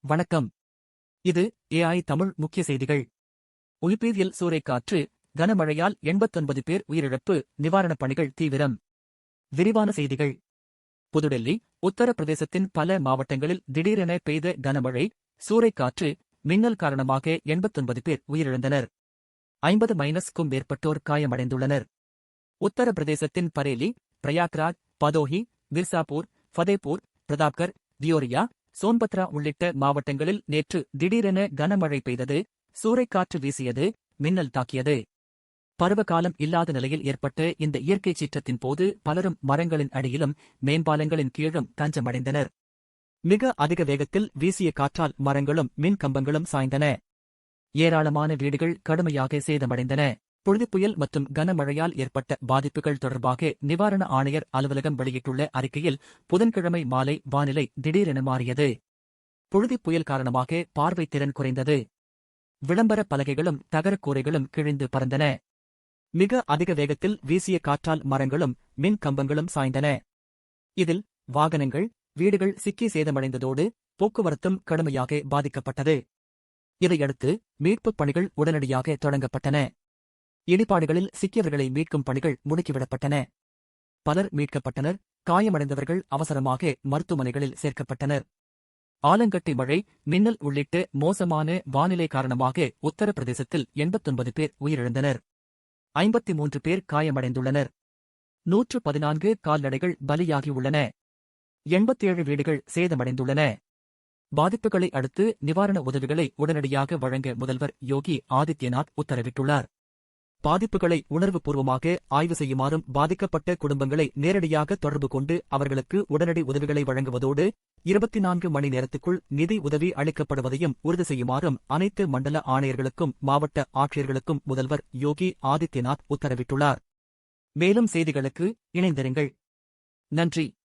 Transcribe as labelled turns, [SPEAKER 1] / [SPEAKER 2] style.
[SPEAKER 1] வணக்கம். இது ஏஐ தமிழ் முக்கிய செய்திகள். உயிர்பீதியில் சூறைக்காற்று, கனமழையால் 89 பேர் உயிரிழப்பு, நிவாரணப் பணிகள் தீவிரம். விரிவான செய்திகள். புதுடெல்லி, உத்தரப்பிரதேசத்தின் பல மாவட்டங்களில் திடீரென பெய்த கனமழை, சூறைக்காற்று, மின்னல் காரணமாக 89 பேர் உயிரிழந்தனர். 50-க்கும் மேற்பட்டோர் காயமடைந்துள்ளனர். உத்தரப்பிரதேசத்தின் பரேலி, பிரயாக்ராஜ், பதோஹி, மிர்சாபூர், ஃபதேபூர், பிரதாப்கர், தியோரியா, சோன்பத்ரா உள்ளிட்ட மாவட்டங்களில் நேற்று திடீரென கனமழை பெய்தது, சூறைக்காற்று வீசியது, மின்னல் தாக்கியது. பருவகாலம் இல்லாத நிலையில் ஏற்பட்ட இந்த இயற்கை சீற்றத்தின் போது பலரும் மரங்களின் அடியிலும் மேம்பாலங்களின் கீழும் தஞ்சமடைந்தனர். மிக அதிக வேகத்தில் வீசிய காற்றால் மரங்களும் மின் கம்பங்களும் சாய்ந்தன. ஏராளமான வீடுகள் கடுமையாக சேதமடைந்தன. புழுதிப்புயல் மற்றும் கனமழையால் ஏற்பட்ட பாதிப்புகள் தொடர்பாக நிவாரண ஆணையர் அலுவலகம் வெளியிட்டுள்ள அறிக்கையில் புதன்கிழமை மாலை வானிலை திடீரென மாறியது. புழுதிப் புயல் காரணமாக பார்வைத் திறன் குறைந்தது. விளம்பர பலகைகளும் தகரக் கூரைகளும் கிழிந்து பறந்தன. மிக அதிக வேகத்தில் வீசிய காற்றால் மரங்களும் மின் கம்பங்களும் சாய்ந்தன. இதில் வாகனங்கள், வீடுகள் சிக்கி சேதமடைந்ததோடு போக்குவரத்தும் கடுமையாக பாதிக்கப்பட்டது. இதையடுத்து மீட்புப் பணிகள் உடனடியாக தொடங்கப்பட்டன. இடிபாடுகளில் சிக்கியவர்களை மீட்கும் பணிகள் முடுக்கிவிடப்பட்டன. பலர் மீட்கப்பட்டனர். காயமடைந்தவர்கள் அவசரமாக மருத்துவமனைகளில் சேர்க்கப்பட்டனர். ஆலங்கட்டி மழை, மின்னல் உள்ளிட்ட மோசமான வானிலை காரணமாக உத்தரப்பிரதேசத்தில் 89 பேர் உயிரிழந்தனர். 53 பேர் காயமடைந்துள்ளனர். 114 கால்நடைகள் பலியாகியுள்ளன. 87 வீடுகள் சேதமடைந்துள்ளன. பாதிப்புகளை அடுத்து நிவாரண உதவிகளை உடனடியாக வழங்க முதல்வர் யோகி ஆதித்யநாத் உத்தரவிட்டுள்ளார். பாதிப்புகளை உணர்வுபூர்வமாக ஆய்வு செய்யுமாறும் பாதிக்கப்பட்ட குடும்பங்களை நேரடியாக தொடர்பு கொண்டு அவர்களுக்கு உடனடி உதவிகளை வழங்குவதோடு 24 மணி நேரத்துக்குள் நிதி உதவி அளிக்கப்படுவதையும் உறுதி செய்யுமாறும் அனைத்து மண்டல ஆணையர்களுக்கும் மாவட்ட ஆட்சியர்களுக்கும் முதல்வர் யோகி ஆதித்யநாத் உத்தரவிட்டுள்ளார். மேலும் செய்திகளுக்கு இணைந்திருங்கள். நன்றி.